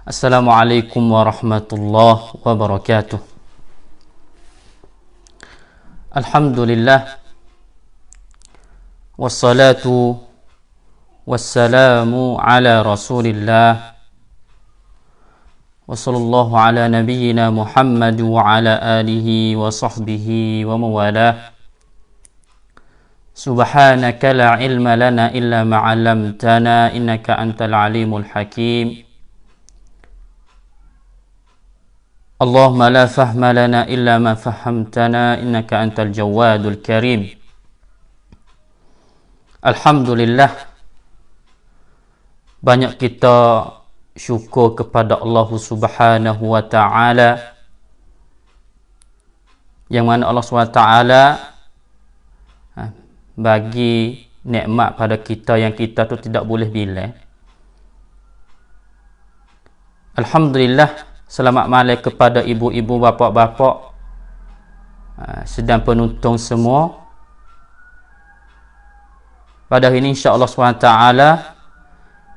Assalamualaikum warahmatullahi wabarakatuh. Alhamdulillah, wassalatu wassalamu ala rasulillah, wa sallallahu ala nabiyyina Muhammad wa ala alihi wa sahbihi wa mawalah. Subhanaka la ilma lana illa ma'alamtana innaka antal alimul hakim. Allahumma la fahma lana illa ma fahamtana innaka antal jawadul karim. Alhamdulillah, banyak kita syukur kepada Allah Subhanahu wa ta'ala, yang mana Allah Subhanahu wa ta'ala bagi nikmat pada kita yang kita tu tidak boleh bilang. Alhamdulillah, selamat malam kepada ibu-ibu, bapa-bapa, sedang penonton semua. Pada hari ini insya-Allah SWT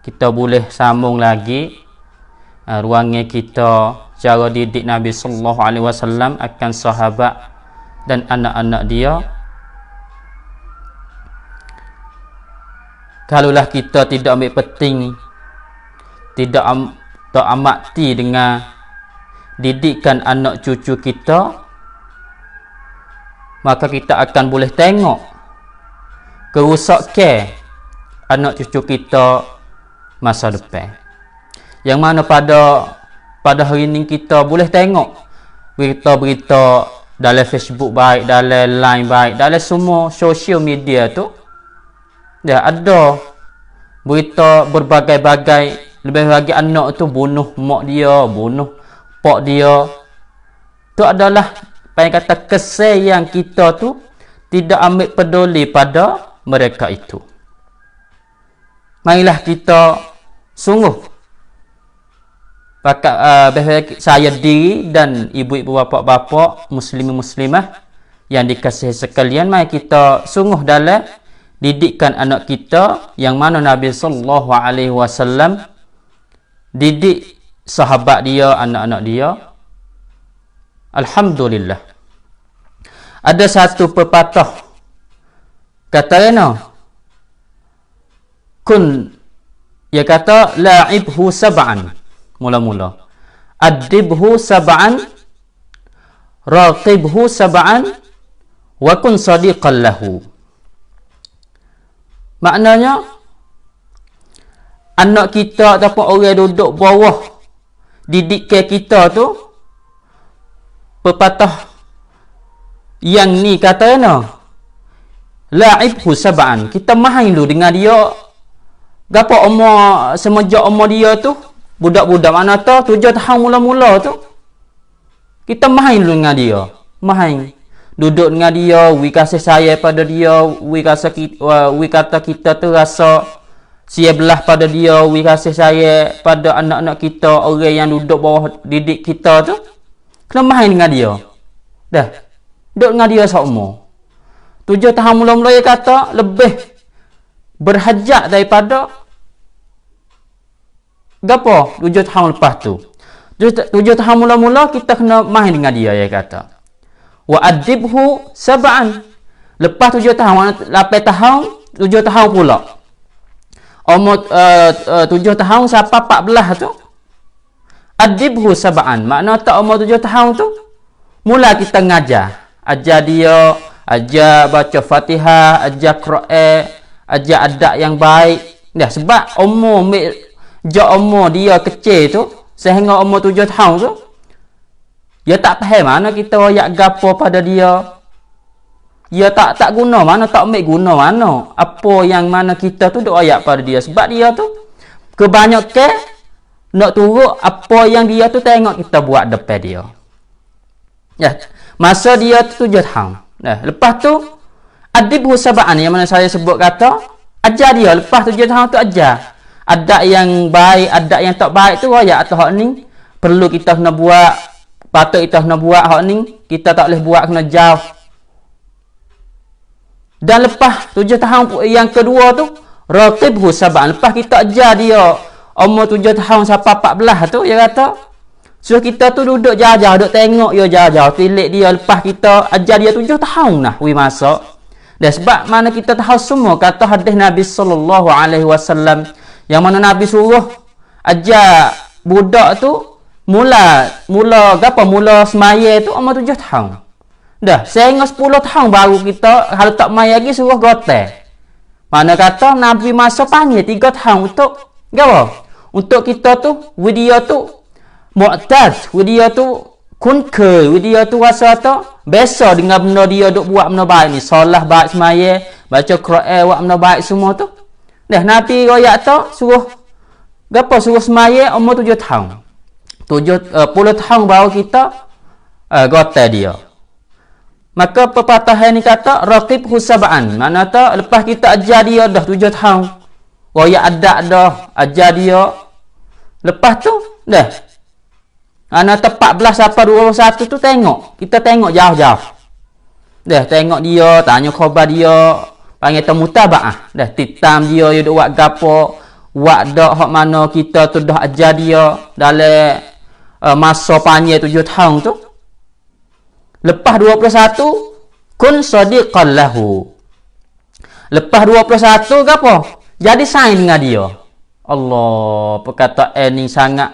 kita boleh sambung lagi ruangan kita cara didik Nabi sallallahu alaihi wasallam akan sahabat dan anak-anak dia. Kalaulah kita tidak ambil penting, tidak amati dengan didikan anak cucu kita, maka kita akan boleh tengok kerosakan anak cucu kita masa depan. Yang mana pada hari ini kita boleh tengok berita-berita dalam Facebook baik, dalam line baik, dalam semua sosial media tu, ya, ada berita berbagai-bagai. Lebih lagi anak tu bunuh mak dia, bunuh pak dia. Tu adalah apa yang kata kesal yang kita tu tidak ambil peduli pada mereka itu. Marilah kita sungguh saya diri dan ibu-ibu, bapa-bapa, muslim-muslimah yang dikasihi sekalian, mari kita sungguh dalam didikkan anak kita, yang mana Nabi sallallahu alaihi wasallam didik sahabat dia, anak-anak dia. Alhamdulillah, ada satu pepatah katanya, ia kata la'ibhu sab'an, mula-mula adibhu sab'an, raqibhu sab'an, wa kun sadiqan lahu. Maknanya, anak kita ataupun orang duduk bawah didikan kita tu, pepatah yang ni katanya la'ibhu sab'an, kita main dulu dengan dia. Gapo umur, semenjak umur dia tu budak-budak, mana tu 7 tahun mula-mula tu, kita main dulu dengan dia, main duduk dengan dia, we kasih sayang pada dia, we kata kita tu rasa sia belah pada dia, we kasih sayang pada anak-anak kita, orang yang duduk bawah didik kita tu, kena main dengan dia. Dah, duduk dengan dia seumur 7 tahun mula-mula, dia kata lebih berhajat daripada gapo 7 tahun lepas tu. 7 tahun mula-mula kita kena main dengan dia, dia kata. Wa adibhu sab'an, lepas 7 tahun, 8 tahun, 7 tahun pula. Umur 7 tahun sampai 14 tu, adibhu sab'an, makna tak umur 7 tahun tu mula kita ngajar. Ajar dia, ajar baca Fatihah, ajar Quran, ajar adab yang baik. Dah, sebab umur dia kecil tu, sehingga umur 7 tahun tu, dia tak faham mana kita ayat gapo pada dia. Dia tak guna mana, tak ambil guna mana apa yang mana kita tu duk ayat pada dia. Sebab dia tu kebanyakan nak turut apa yang dia tu tengok kita buat depan dia. Ya, masa dia tu 7 tahun. Nah, lepas tu adibhu sab'an, yang mana saya sebut kata ajar dia. Lepas 7 tahun tu ajar adab yang baik, adab yang tak baik tu ayat atau hak ni perlu kita kena buat, patut kita kena buat, hak ni kita tak boleh buat, kena jauh. Dan lepas 7 tahun yang kedua tu raqibhu sab'an, lepas kita ajar dia umur 7 tahun sampai 14 tu, dia kata, so kita tu duduk jauh-jauh, duduk tengok dia jauh-jauh, tilik dia, lepas kita ajar dia 7 tahun lah, masak. Dan sebab mana kita tahu semua kata hadis Nabi sallallahu alaihi wasallam yang mana Nabi suruh ajar budak tu mula semaya tu umur 7 tahun. Dah, sehingga 10 tahun baru kita kalau tak mai lagi suruh gotel. Mana kata Nabi masa panggil 3 tahun untuk apa? Untuk kita tu video tu mu'tad, video tu kunke, video tu rasa tu biasa dengan benda dia duk buat benda baik ni, solat baik semaya, baca Quran buat benda baik semua tu. Dah Nabi royak tu suruh semaya umur 7 tahun. 10 tahun baru kita gotel dia. Maka pepatah ni kata raqibhu sab'an. Mana tu lepas kita ajar dia dah 7 tahun. Royak adat dah ajar dia. Lepas tu dah anak tu 14 sampai 21 tu tengok. Kita tengok jauh-jauh. Dah tengok dia, tanya khabar dia, panggil mutaba'ah. Dah titam dia duk buat gapo, buat dak hak mana kita tu dah ajar dia dalam masa panjang 7 tahun tu. Lepas 21 kun sadiqan lahu. Lepas 21 ke apa? Jadi sayang dengan dia. Allah, perkataan ni sangat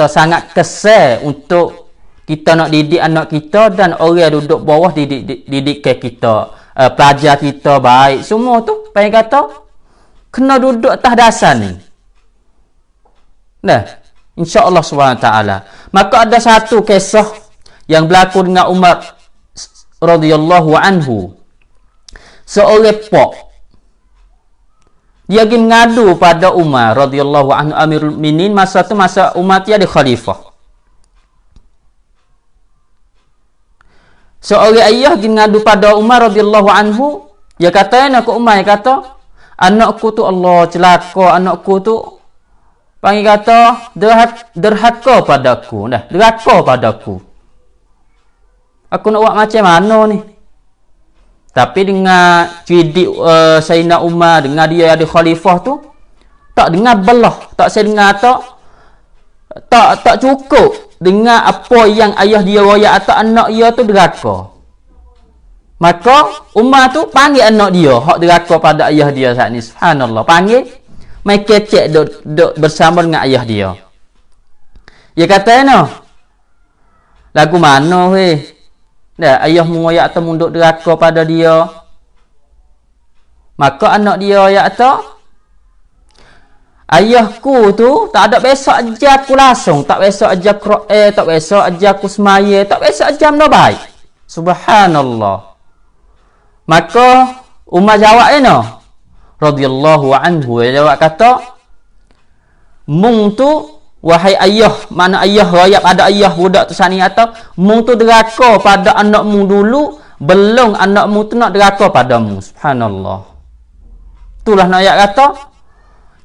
sangat kesal untuk kita nak didik anak kita dan orang duduk bawah didik kita, pelajar kita baik semua tu kena duduk atas dasar ni. Nah, insya-Allah SWT. Maka ada satu kisah yang berlaku dengan Umar radhiyallahu anhu. Seorang pak dia pergi mengadu pada Umar radhiyallahu anhu Amirul Mukminin, masa tu masa Umar tiada khalifah. Seorang ayah pergi mengadu pada Umar radhiyallahu anhu, dia kata ke Umar, dia kata, anakku tu Allah celaka, anakku tu panggil kata derhaka padaku, dah derhaka padaku. Aku nak buat macam mana ni? Tapi dengan cidik Sayyidina Umar, dengan dia ada khalifah tu, tak dengar belah, tak saya dengar tak cukup dengan apa yang ayah dia royak atau anak dia tu derhaka. Maka Umar tu panggil anak dia hak derhaka pada ayah dia saat ni. Subhanallah, panggil mai kecek duk bersama dengan ayah dia. Dia kata lagu mana weh? Dah ayah mengoyak atau munduk derhaka pada dia. Maka anak dia royak atau ayahku tu tak ada besok ajar aku langsung, tak besok ajar Quran, tak besok ajar aku semaya, tak besok ajar benda baik. Subhanallah. Maka Umar jawab radhiyallahu anhu, dia jawab kata, mung tu wahai ayah, mana ayah royak pada ayah budak tu sani atau mung tu derhaka pada anakmu dulu belum anakmu tu nak derhaka padamu. Subhanallah. Itulah nak ayat kata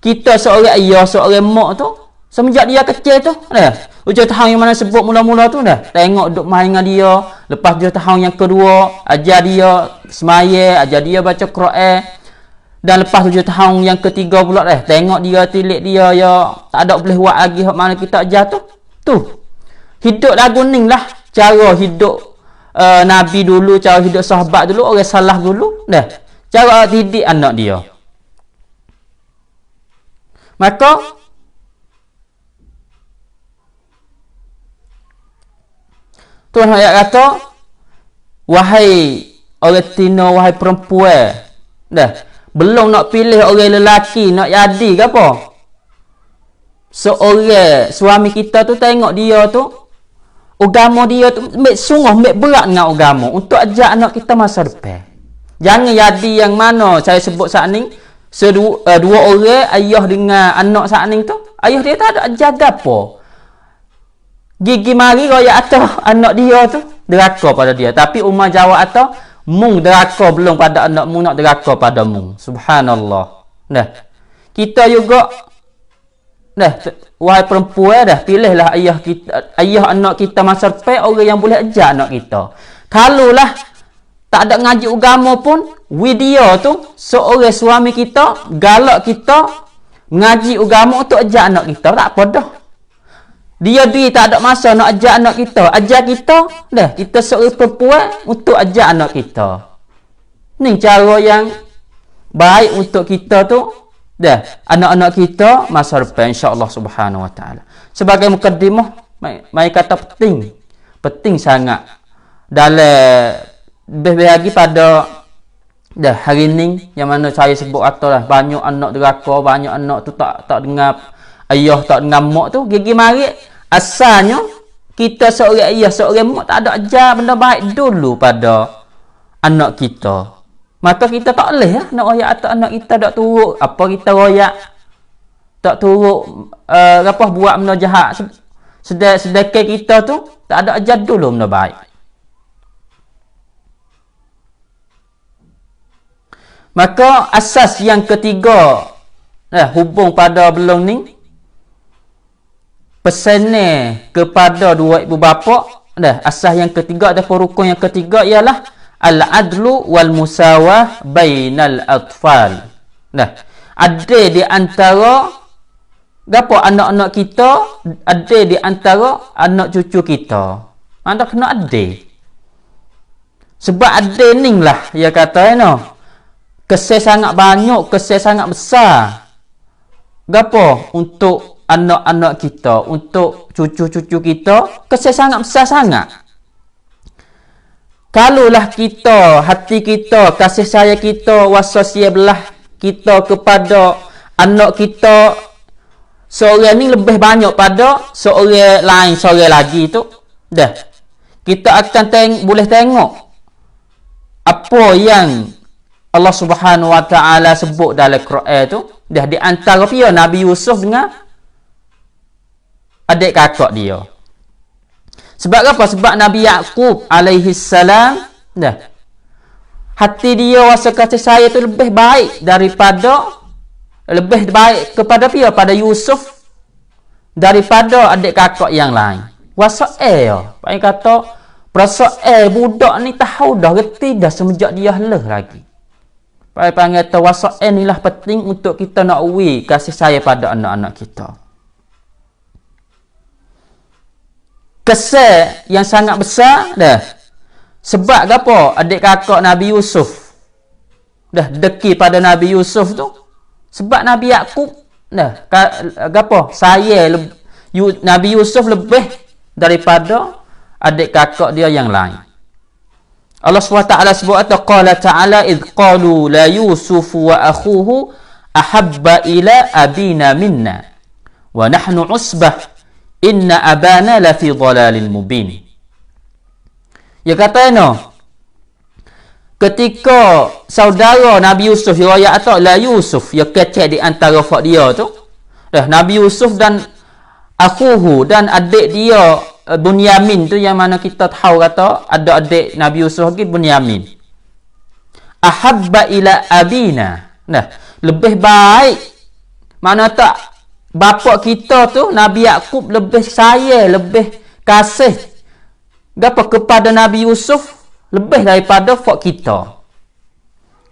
kita seorang ayah, seorang mak tu semenjak dia kecil tu dah 7 tahun yang mana sebut mula-mula tu dah tengok duk main dengan dia. Lepas 7 tahun yang kedua ajar dia semaya, ajar dia baca Quran. Dan lepas 7 tahun yang ketiga pula tengok dia, tilik dia, ya tak ada boleh buat lagi hak mana kita ajar tu hidup lagu ni lah cara hidup Nabi dulu, cara hidup sahabat dulu, orang salah dulu cara didik anak dia. Maka Tuhan ayat kata, wahai orang tino, wahai perempuan belum nak pilih orang lelaki nak jadi ke apa, seorang suami kita tu tengok dia tu agama dia tu sungguh berat dengan agama untuk ajar anak kita masa depan. Jangan jadi yang mana saya sebut saat ni dua orang ayah dengan anak saat ni tu, ayah dia tak ada ajar apa, gigi mari royak atau anak dia tu derhaka pada dia. Tapi Umar jawab atau mung derhaka belum pada anakmu nak derhaka padamu. Subhanallah. Kita juga wahai perempuan pilihlah ayah kita, ayah anak kita masa depan orang yang boleh ajar anak kita. Kalaulah tak ada ngaji agama pun, video tu seorang suami kita galak kita Ngaji agama untuk ajak anak kita, tak apa dah. Dia tak ada masa nak ajak anak kita. Ajar kita, dah. Kita seorang perempuan untuk ajak anak kita. Ni cara yang baik untuk kita tu, dah. Anak-anak kita masa depan insya-Allah Subhanahu Wa Taala. Sebagai mukaddimah, mai kata penting. Penting sangat. Dalam lebih lagi pada dah hari ni yang mana saya sebut atalah banyak anak deraka, banyak anak tu tak dengar ayah, tak dengar mak tu, gigi mari asalnya kita seorang ayah, seorang mak tak ada ajar benda baik dulu pada anak kita. Maka kita tak boleh nak royak atas anak kita, tak turut apa kita royak, tak turut apa buat benda jahat sedekah kita tu, tak ada ajar dulu benda baik. Maka asas yang ketiga hubung pada belum ni, pesannya kepada dua ibu bapa, asas yang ketiga ataupun rukun yang ketiga ialah al-adlu wal musawah bainal atfal. Ada di antara gapo anak-anak kita, ada di antara anak cucu kita. Anda kena ada. Sebab ada ni lah dia kata kesih sangat banyak, kesih sangat besar. Gapo untuk anak-anak kita, untuk cucu-cucu kita, kesih sangat besar sangat. Kalulah kita, hati kita, kasih sayang kita, wasasia belah kita kepada anak kita, seorang ni lebih banyak pada seorang lain, seorang lagi tu, dah. Kita akan boleh tengok apa yang Allah Subhanahu Wa Taala sebut dalam Quran tu, dah di antara dia Nabi Yusuf dengan adik kakak dia. Sebab apa? Sebab Nabi Yaqub alaihi salam, dah, hati dia rasa kasih sayang tu lebih baik kepada dia, pada Yusuf daripada adik kakak yang lain. Wasa'e paling kata perasaan budak ni tahu dah, reti dah semenjak dia leh lagi. Pai panggil tawassul inilah penting untuk kita nak uwi kasih sayang pada anak-anak kita. Kesal yang sangat besar dah. Sebab apa? Adik kakak Nabi Yusuf dah deki pada Nabi Yusuf tu. Sebab Nabi Yaqub dah gapo? Saya Nabi Yusuf lebih daripada adik kakak dia yang lain. Allah SWT sebut atau qala ta'ala idh qalu la Yusuf wa akhuhu ahabba ila abina minna wa nahnu usbah inna abana la fi dhalalin mubin. Ya kata ketika saudara Nabi Yusuf riwayat atau la Yusuf ya kecek di antara fak dia tu, dah Nabi Yusuf dan akhuhu dan adik dia Bunyamin tu, yang mana kita tahu kata ada adik Nabi Yusuf lagi Bunyamin. Ahabba ila abina. Lebih baik. Mana tak bapa kita tu Nabi Yaqub lebih sayang, lebih kasih gapo kepada Nabi Yusuf lebih daripada fak kita.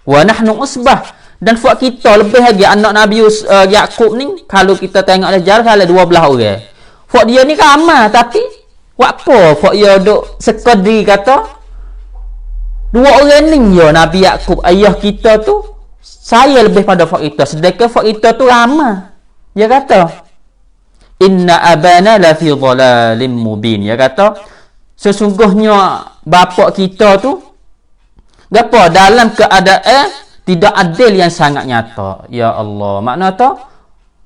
Wa nahnu usbah, dan fak kita lebih lagi anak Nabi Yaqub ni, kalau kita tengok ajar kalau 12 orang. Fak dia ni ramai tapi apa fak dia duk sekedi kata dua orang ni ya Nabi Yaqub ayah kita tu saya lebih pada fak kita, sedangkan fak kita tu ramai. Dia kata inna abana la fi dhalalin mubin. Dia kata sesungguhnya bapa kita tu gapo dalam keadaan tidak adil yang sangat nyata. Ya Allah, makna tu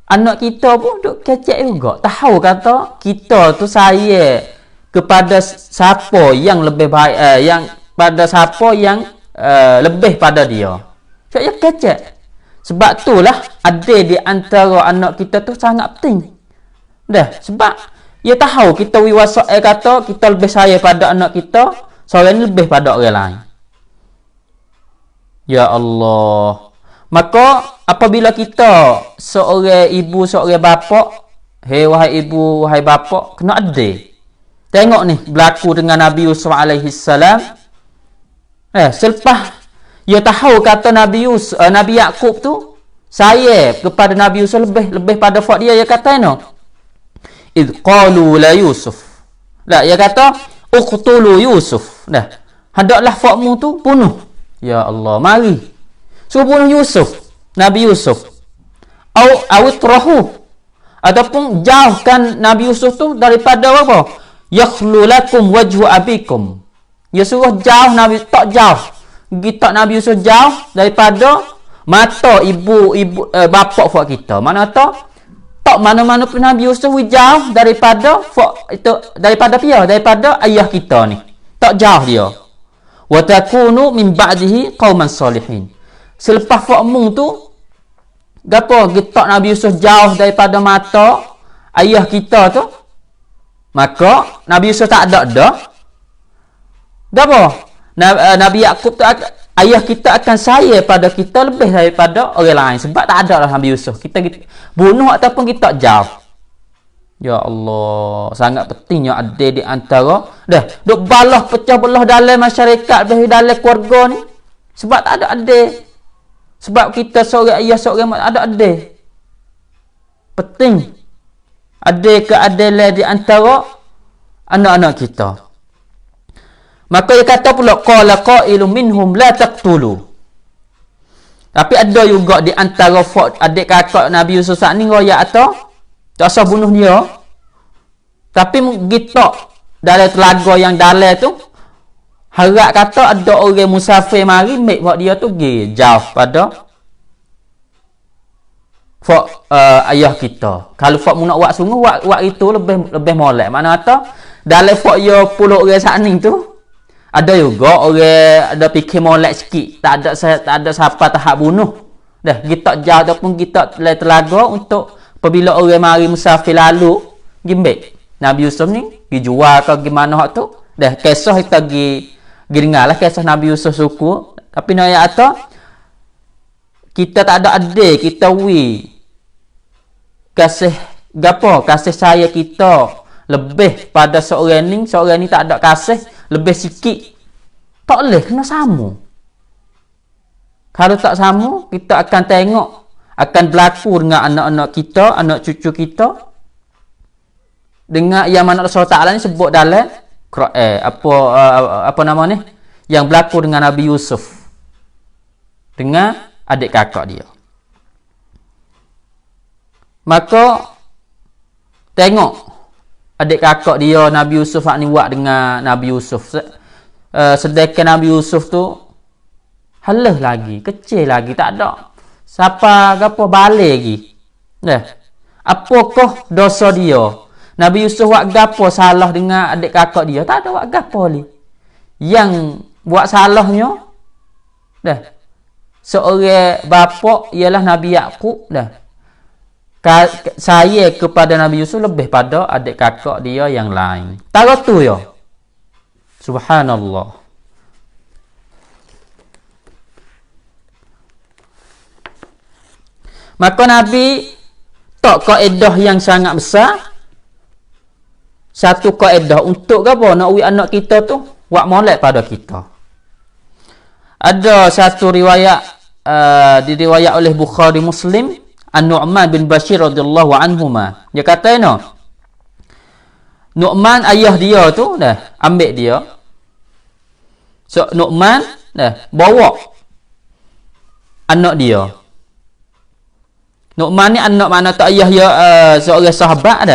anak kita pun duk kecek juga. Tahu kata kita tu saya kepada siapa yang lebih baik, yang pada siapa yang lebih pada dia. Saya kecek. Sebab itulah ada di antara anak kita tu sangat penting. Dah, sebab dia tahu kita wiwasa kata kita lebih sayang pada anak kita, seorang lebih pada orang lain. Ya Allah. Maka apabila kita seorang ibu, seorang bapa, wahai ibu, wahai bapa, kena adil. Tengok ni berlaku dengan Nabi Yusuf alaihi salam. Selepas dia tahu kata Nabi Yaqub tu saya kepada Nabi Yusuf lebih pada fak dia kata no. Id qalu la Yusuf. Lah dia kata uqtulu Yusuf. Dah. Hendaklah fakmu tu bunuh. Ya Allah, mari. Suruh bunuh Yusuf, Nabi Yusuf. Awitrahu. Ataupun jauhkan Nabi Yusuf tu daripada apa? Yakhlu lakum wajhu abikum. Dia suruh jauh Nabi, tak jauh. Kita Nabi Yusuf jauh daripada mata ibu bapa fak kita. Mana tak mana-mana pun Nabi Yusuf jauh daripada itu, daripada dia, daripada ayah kita ni. Tak jauh dia. Wa takunu min ba'dihi qauman salihin. Selepas fakmu tu gapo kita Nabi Yusuf jauh daripada mata ayah kita tu, maka Nabi Yusuf tak ada dah. Gapo? Nabi Yakub tu ayah kita akan sayang pada kita lebih daripada orang lain sebab tak ada lah Nabi Yusuf. Kita bunuh ataupun kita jauh. Ya Allah, sangat pentingnya ada di antara dah duk balah pecah belah dalam masyarakat, dalam keluarga ni sebab tak ada adik. Sebab kita seorang ayah, seorang mak ada adik. Penting ada keadilan di antara anak-anak kita. Maka dia kata pula qala qailun minhum la taqtulu. Tapi ada juga di antara adik kakak Nabi Yusuf ni royak atau tak usah bunuh dia. Tapi kita dalam telaga yang dalam tu harap kata ada orang musafir mari make buat dia tu pergi jauh pada ayah kita. Kalau fak mu nak buat sungguh buat itu lebih molek. Mana kata dalam fak dia puluh orang sat ni tu ada juga orang ada fikir molek sikit, tak ada siapa tahap bunuh. Dah kita jauh ataupun kita dalam telaga untuk apabila orang mari musafir lalu gimbek Nabi Yusuf ni pergi jual ke gimana hak tu. Dah kisah kita pergi dengarlah kisah Nabi Yusuf suku. Tapi nak kata kita tak ada adik, kita kasih gapo? Kasih saya kita lebih pada seorang ni tak ada kasih, lebih sikit. Tak boleh kena sama. Kalau tak sama, kita akan tengok akan berlaku dengan anak-anak kita, anak cucu kita. Dengan yang mana Allah Taala ni sebut dalam apa nama ni? Yang berlaku dengan Nabi Yusuf dengan adik kakak dia. Maka tengok adik kakak dia Nabi Yusuf ni buat dengan Nabi Yusuf. Sedangkan Nabi Yusuf tu halah lagi, kecil lagi, tak ada siapa gapo balik lagi. Apakah dosa dia? Nabi Yusuf buat gapo salah dengan adik kakak dia? Tak ada buat gapo ni. Yang buat salahnya seorang bapa ialah Nabi Yakub saya kepada Nabi Yusuf lebih pada adik kakak dia yang lain. Tahu tu ya. Subhanallah. Maka Nabi tak kaedah yang sangat besar. Satu kaedah untuk apa? Nak anak kita tu buat molek pada kita. Ada satu riwayat diriwayat oleh Bukhari Muslim, An-Nu'man bin Bashir radhiyallahu anhuma. Dia kata Nu'man ayah dia tu ambil dia. So Nu'man bawa anak dia. Nu'man ni anak mana tak ayah dia seorang sahabat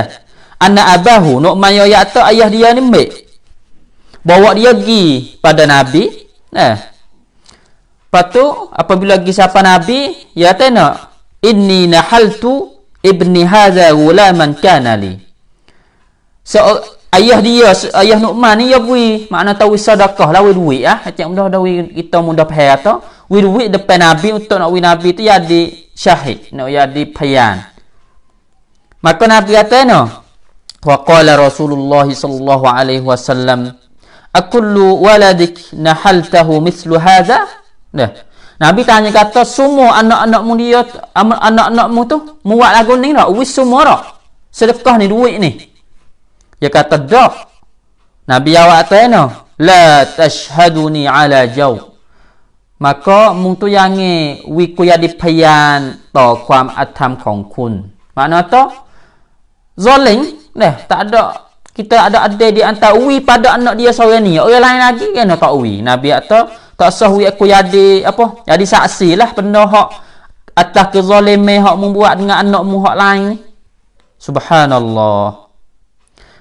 Anak abahu Nu'man ya tu ayah dia ni ambil. Bawa dia pergi pada Nabi. Lepas tu apabila pergi siapa Nabi, ya tanya, inni nahaltu ibni hadza gulaman kana li. So ayah Nu'man ni ya bui, makna tahu sedekah lah duit macam mudah kita mudah faham tu. Duit depan Nabi untuk nak Nabi tu jadi syahid, nak jadi payaan. Maka Nabi kata wa qala Rasulullah sallallahu alaihi wasallam akullu waladik nahaltahu mithlu hadza. Nabi tanya kata semua anak-anakmu dia anak-anakmu tu muat lagu ni tak wis semua tak sedekah ni duit ni. Dia kata dak. Nabi jawab tanya la tashhaduni ala jaw. maka mung tu yangi wi ku jadi pyan toความอธรรมของคุณ makna to zalim tak ada kita ada adil di antara wi pada anak dia seorang ni, orang lain lagi kan tak wi. Nabi kata tak sah wi aku jadi apa, jadi saksi lah benda hak atas kezaliman hak membuat dengan anakmu hak lain. Subhanallah.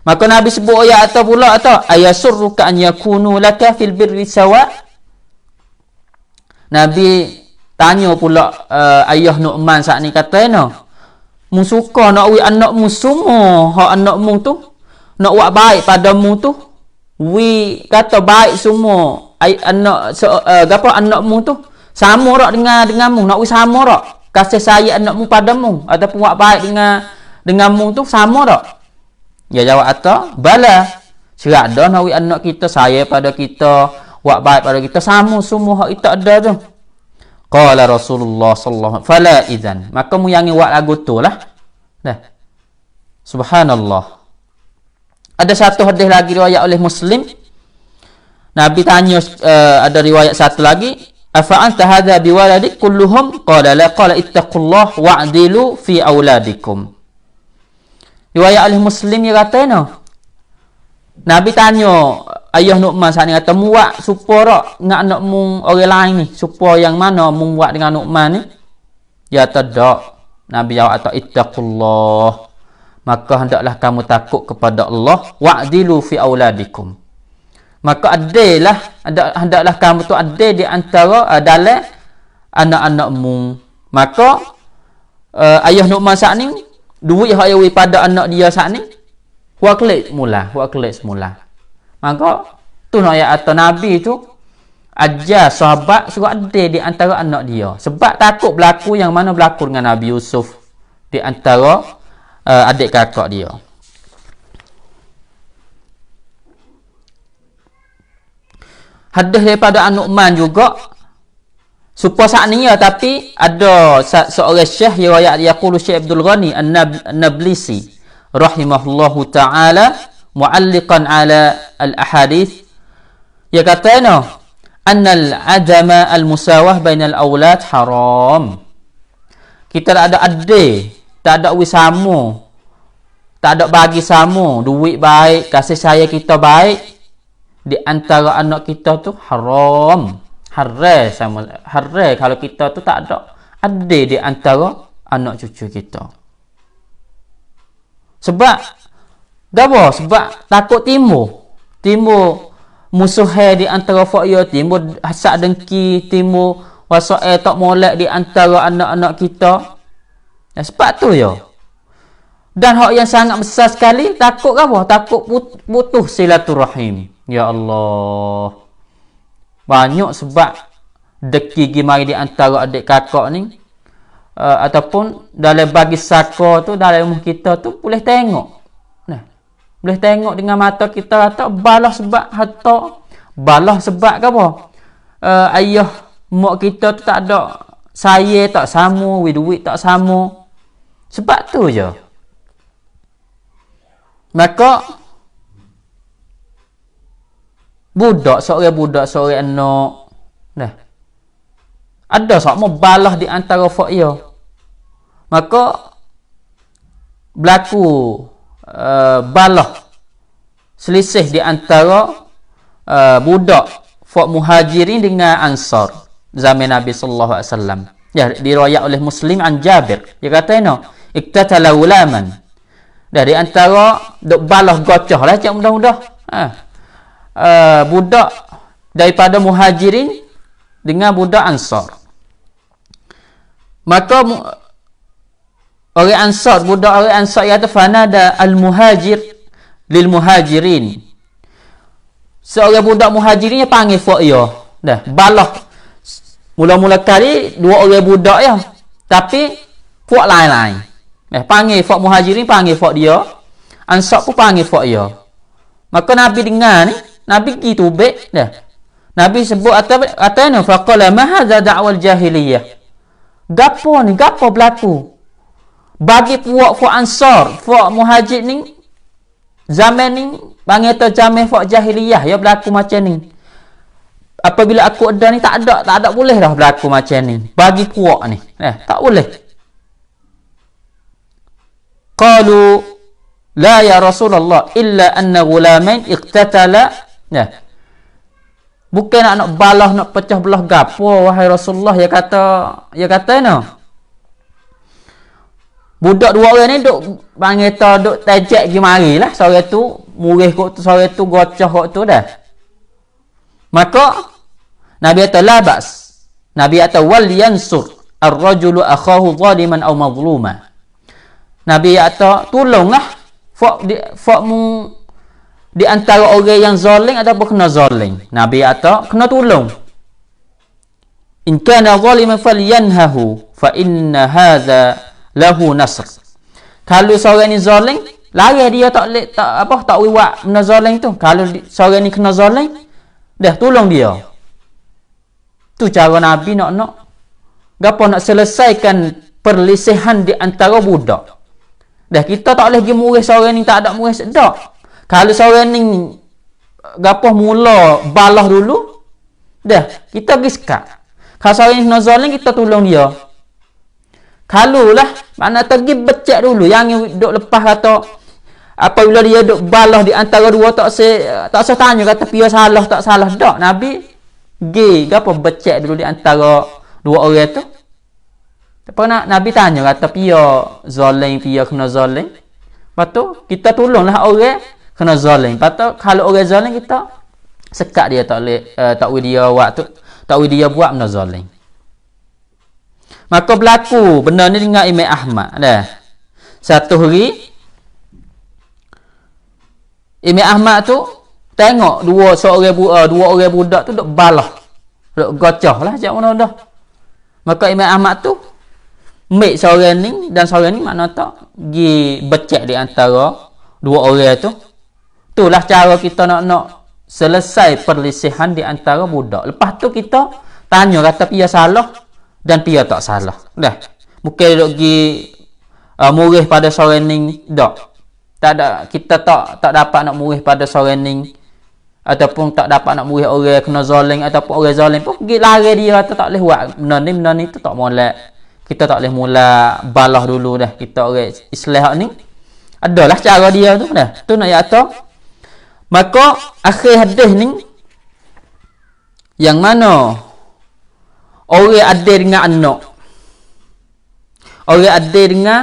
Maka Nabi sebut ayat atau pula atau ayasurruka an yakunu laka fil birri sawa. Nabi tanya pula ayah Nu'man saat ni kata mu suka nak wi anakmu semua hak anakmu tu nak buat baik padamu tu, wi kata baik semua anak anakmu tu sama rak denganmu, nak wi sama rak kasih sayang anakmu padamu ataupun buat baik denganmu tu sama rak. Dia jawab atau bala, serak dah nak wi anak kita sayang pada kita, buat baik pada kita sama semua hak itu ada tu. Qala Rasulullah sallallahu alaihi wasallam fala idzan, maka mu yang buat lagu tu lah. Dah. Subhanallah. Ada satu hadis lagi riwayat oleh Muslim. Nabi tanya ada riwayat satu lagi, afa anta hadza biwaladik kulluhum? Qala la, qala ittaqullah wa'dilu fi auladikum. Riwayat oleh Muslim dia kata Nabi tanya ayah Nu'man saat ni kata muat supaya dengan anakmu orang lain ni, supaya yang mana mu buat dengan Nu'man ni? Dia kata tak. Nabi jawab atau ittaqullah, maka hendaklah kamu takut kepada Allah, wa'dilu fi auladikum, maka hendaklah kamu tu adil di antara dalam anak-anakmu. Maka ayah Nu'man saat ni duit hak yang pada anak dia saat ni huak kelik semula. Maka tu nak ayat atau Nabi tu ajar sahabat suruh adil di antara anak dia, sebab takut berlaku yang mana berlaku dengan Nabi Yusuf di antara adik kakak dia. Hadis daripada An-Nu'man juga supaya saat ni ya, tapi ada seorang syekh riwayat yaqulu Syekh Abdul Ghani An-Nablisi rahimahullahu taala mu'alliqan ala al-ahadith, dia kata annal adama al-musawah bainal aulad haram. Kita tak ada adil, tak ada wisama, tak ada bagi sama, duit baik, kasih sayang kita baik di antara anak kita tu haram. Haram kalau kita tu tak ada adil di antara anak cucu kita. Sebab sebab takut timbul musuh di antara fakir, timbul hasad dengki, timbul wasa'il tak molek di antara anak-anak kita. Sebab tu ya. Dan hak yang sangat besar sekali, takut apa? Takut putus silaturahim. Ya Allah. Banyak sebab deki gimari di antara adik kakak ni, ataupun dalam bagi saka tu, dalam rumah kita tu boleh tengok. Boleh tengok dengan mata kita, kata balah sebab harta, balah sebab apa? Ayah mak kita tu tak ada saya tak sama, duit tak sama. Sebab tu je. Maka seorang anak ada sama balah di antara fakir, maka berlaku balah selisih di antara budak fak muhajirin dengan ansar zaman Nabi sallallahu alaihi wasallam. Ya, diriwayat oleh Muslim an Jabir, dia kata iktatala ulaman, dari antara dok balah gocah lah cak mudah-mudah budak daripada muhajirin dengan budak ansar. Maka budak orang ansar kata fanada al-muhajir lil muhajirin. Seorang budak muhajirin dia panggil fakir. Balah mula-mula kali dua orang budak ya, tapi puak lain-lain. Panggil fak muhajirin, panggil fak dia, ansar pun panggil fak dia. Maka Nabi dengar ni, Nabi pergi tubik Nabi sebut atana faqala ma hadza da'wal jahiliyah. Gapo berlaku bagi puak ansar, fak muhajir ni zaman ni panggil tu zaman fak jahiliyah ya, berlaku macam ni. apabila aku ada ni tak ada boleh dah berlaku macam ni. Bagi puak ni. Tak boleh. Qalu la ya Rasulullah illa anna ghulamain iqtatala. Bukan nak balah, nak pecah belah gapo wahai Rasulullah. Dia kata no. Budak dua orang ni duk bangita duk tajak gi marilah. Seorang tu murih kok tu, seorang tu gocoh kok tu dah. Maka Nabi kata la bas. Nabi kata wal yansur ar-rajulu akhahu zaliman aw mazluma. Nabi kata tolonglah fak mu di antara orang yang zalim ataupun kena zalim. Nabi kata kena tolong. In kana zaliman falyanhahu fa inna hadha lahu nasr. Kalau seorang ni zalim, lari dia tak wiwak benda zalim tu. Kalau seorang ni kena zalim, dah tolong dia. Tu cara Nabi nak gapo nak selesaikan perlisihan di antara budak. Dah kita tak boleh pergi murih seorang ni tak ada murih sedak. Kalau seorang ni gapo mula balah dulu, dah kita pergi sekat. Kalau seorang ni kena zalim, kita tolong dia. Kalau lah mana pergi becek dulu yang duk lepas kata apabila dia duk balah di antara dua tak usah tanya kata pia salah tak salah dak. Nabi gi gapo becek dulu di antara dua orang tu. Apa nak Nabi tanya kata pia zalim, pia kena zalim. Lepas tu kita tolonglah orang kena zalim. Lepas tu kalau orang zalim kita sekat dia tak boleh dia waktu tak boleh dia buat benda zalim. Maka berlaku benda ni dengan Imam Ahmad dah. Satu hari Imam Ahmad tu tengok dua orang budak tu duk balah. Duk gocoh lah macam mana dah. Maka Imam Ahmad tu ambil seorang ni dan seorang ni makna tak gi becek di antara dua orang tu. Itulah cara kita nak selesai perlisihan di antara budak. Lepas tu kita tanya kata pia salah dan pia tak salah. Dah. Bukan duk gi murih pada seorang ni dak. Tak ada, kita tak dapat nak murih pada seorang ni ataupun tak dapat nak murih orang kena zalim ataupun orang zalim pun pergi lari dia kata tak boleh buat benda ni tu tak molek. Kita tak boleh mula balah dulu dah. Kita orang Islam ni adalah cara dia tu dah. Tu nak kata. Maka akhir hadis ni yang mana orang adil dengan anak. Orang adil dengan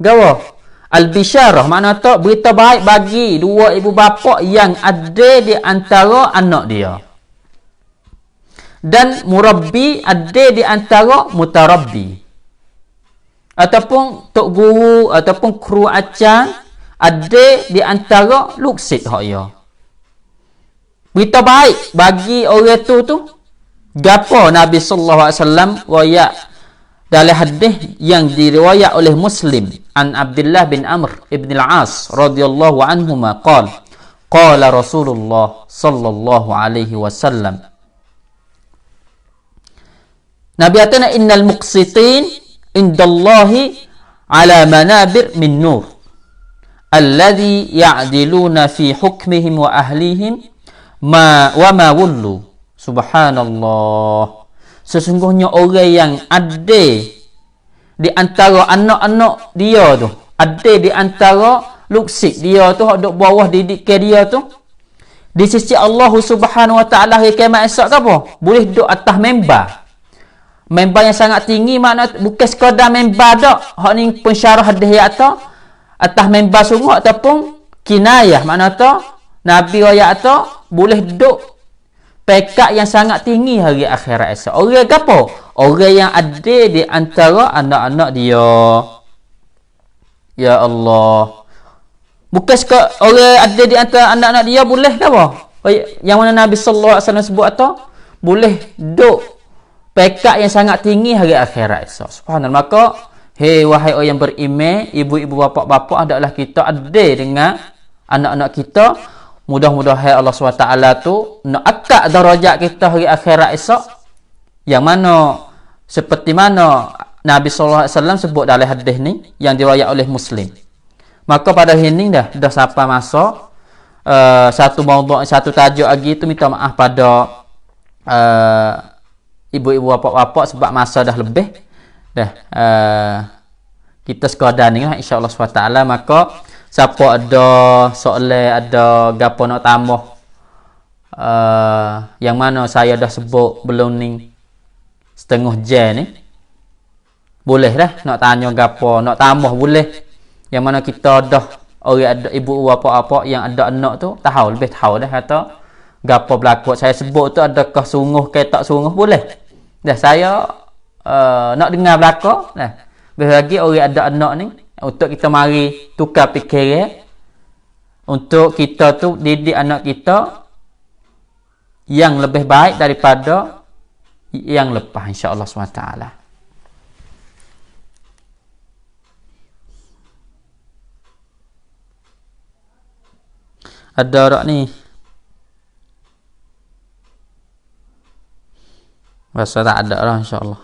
gawa. Al-bisyarah makna tak berita baik bagi dua ibu bapa yang adil di antara anak dia. Dan murabbi adil di antara mutarabbi. Ataupun tok guru ataupun kru acan adil di antara luksit hak ya. Berita baik bagi orang tu gapo Nabi sallallahu alaihi wasallam riwayat dalam hadis yang diriwayat oleh Muslim an Abdullah bin Amr ibn al-As radhiyallahu anhuma qala Rasulullah sallallahu alaihi wasallam Nabi atana innal muqsitin indallahi ala manabir min nur alladhi ya'diluna fi hukmihim wa ahlihim ma wullu. Subhanallah. Sesungguhnya orang yang adil di antara anak-anak dia tu, adil di antara luksik dia tu, duk bawah didik ke dia tu, di sisi Allah Subhanahu wa taala hari kiamat esok ke apa? Boleh duduk atas membar. Membar yang sangat tinggi, makna bukan sekadar membar dak. Hak ni pensyarah hadis atas membar sungguh ataupun kinayah, makna tu Nabi ayat tu boleh duduk pekat yang sangat tinggi hari akhirat esok. Orang apa? Orang yang adil di antara anak-anak dia. Ya Allah. Bukan orang adil di antara anak-anak dia boleh ke apa? Yang mana Nabi sallallahu alaihi wasallam sebut atau boleh duk pekat yang sangat tinggi hari akhirat esok. Subhanallah. Maka hei wahai orang yang beriman, ibu-ibu bapa-bapa, adalah kita adil dengan anak-anak kita. Mudah-mudahan Allah SWT tu nak akak darajat kita hari akhirat esok. Yang mana seperti mana Nabi SAW sebut dalam hadis ni yang diriwayat oleh Muslim. Maka pada hari ni dah sampai masa satu tajuk lagi tu minta maaf pada ibu-ibu bapak-bapak sebab masa dah lebih dah, kita sekadar ni lah insya-Allah SWT. Maka siapa ada soalan, ada gapo nak tambah, yang mana saya dah sebut belum ni setengah jam ni, boleh dah nak tanya gapo, nak tambah boleh. Yang mana kita dah orang ada ibu bapa yang ada anak tu tahu, lebih tahu dah kata gapo berlaku. Saya sebut tu adakah sungguh ke tak sungguh, boleh dah saya nak dengar berlaku dah. Lebih lagi orang ada anak ni, untuk kita mari tukar fikiran, untuk kita tu didik anak kita yang lebih baik daripada yang lepas, insya-Allah SWT. Ada orang ni rasa tak ada lah, insya-Allah.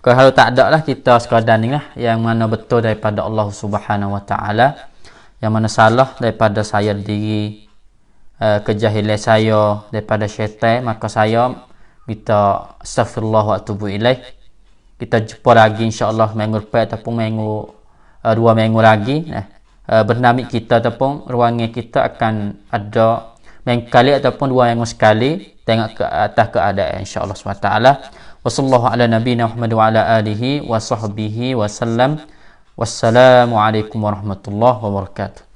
Kalau tak ada lah, kita sekadar ni lah yang mana betul daripada Allah Subhanahu Wa Taala, yang mana salah daripada saya diri, kejahilan saya daripada syaitan, maka saya minta astaghfirullah wa atubu ilaih. Kita jumpa lagi insya-Allah minggu depan ataupun minggu 2 minggu lagi. Bernamik kita ataupun ruangan kita akan ada minggu kali ataupun 2 minggu sekali, tengok ke atas keadaan insya-Allah SWT. Wassallallahu ala nabiyina Muhammad wa ala alihi wa sahbihi wa sallam. Wassalamualaikum warahmatullahi wabarakatuh.